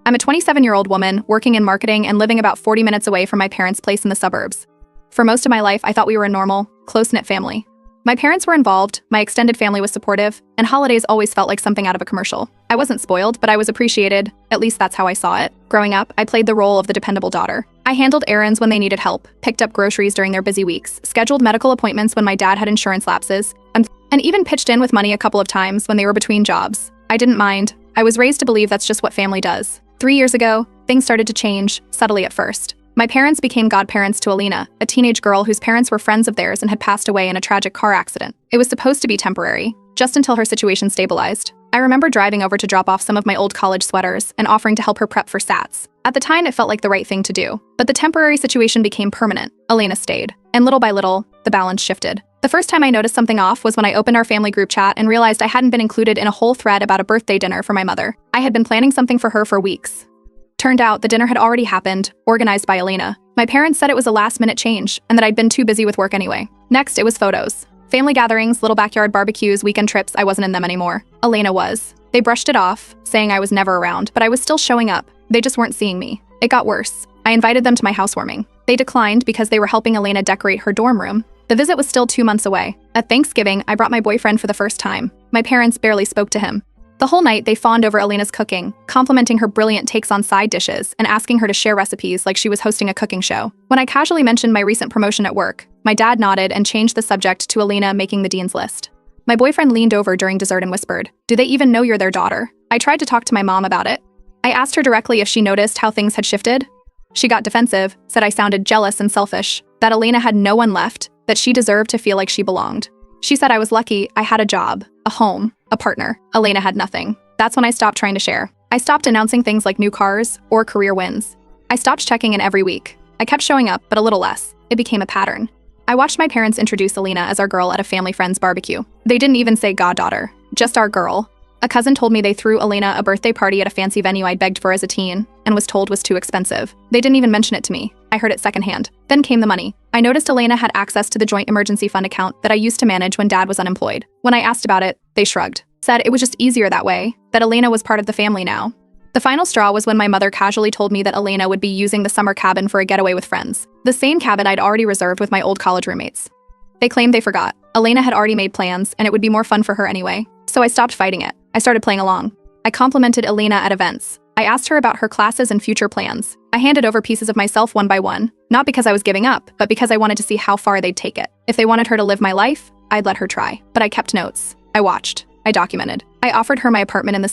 I'm a 27-year-old woman working in marketing and living about 40 minutes away from my parents' place in the suburbs. For most of my life, I thought we were a normal, close-knit family. My parents were involved, my extended family was supportive, and holidays always felt like something out of a commercial. I wasn't spoiled, but I was appreciated. At least that's how I saw it. Growing up, I played the role of the dependable daughter. I handled errands when they needed help, picked up groceries during their busy weeks, scheduled medical appointments when my dad had insurance lapses, and even pitched in with money a couple of times when they were between jobs. I didn't mind. I was raised to believe that's just what family does. 3 years ago, things started to change, subtly at first. My parents became godparents to Alina, a teenage girl whose parents were friends of theirs and had passed away in a tragic car accident. It was supposed to be temporary, just until her situation stabilized. I remember driving over to drop off some of my old college sweaters and offering to help her prep for SATs. At the time, it felt like the right thing to do. But the temporary situation became permanent. Alina stayed. And little by little, the balance shifted. The first time I noticed something off was when I opened our family group chat and realized I hadn't been included in a whole thread about a birthday dinner for my mother. I had been planning something for her for weeks. Turned out the dinner had already happened, organized by Alina. My parents said it was a last-minute change and that I'd been too busy with work anyway. Next, it was photos. Family gatherings, little backyard barbecues, weekend trips, I wasn't in them anymore. Alina was. They brushed it off, saying I was never around, but I was still showing up. They just weren't seeing me. It got worse. I invited them to my housewarming. They declined because they were helping Alina decorate her dorm room. The visit was still 2 months away. At Thanksgiving, I brought my boyfriend for the first time. My parents barely spoke to him. The whole night, they fawned over Alina's cooking, complimenting her brilliant takes on side dishes and asking her to share recipes like she was hosting a cooking show. When I casually mentioned my recent promotion at work, my dad nodded and changed the subject to Alina making the dean's list. My boyfriend leaned over during dessert and whispered, "Do they even know you're their daughter?" I tried to talk to my mom about it. I asked her directly if she noticed how things had shifted. She got defensive, said I sounded jealous and selfish, that Alina had no one left, that she deserved to feel like she belonged. She said I was lucky, I had a job, a home, a partner. Alina had nothing. That's when I stopped trying to share. I stopped announcing things like new cars or career wins. I stopped checking in every week. I kept showing up, but a little less. It became a pattern. I watched my parents introduce Alina as our girl at a family friend's barbecue. They didn't even say goddaughter, just our girl. A cousin told me they threw Alina a birthday party at a fancy venue I'd begged for as a teen and was told was too expensive. They didn't even mention it to me. I heard it secondhand. Then came the money. I noticed Alina had access to the joint emergency fund account that I used to manage when dad was unemployed. When I asked about it, they shrugged. Said it was just easier that way, that Alina was part of the family now. The final straw was when my mother casually told me that Alina would be using the summer cabin for a getaway with friends, the same cabin I'd already reserved with my old college roommates. They claimed they forgot. Alina had already made plans, and it would be more fun for her anyway. So I stopped fighting it. I started playing along. I complimented Alina at events. I asked her about her classes and future plans. I handed over pieces of myself one by one, not because I was giving up, but because I wanted to see how far they'd take it. If they wanted her to live my life, I'd let her try. But I kept notes. I watched. I documented. I offered her my apartment in the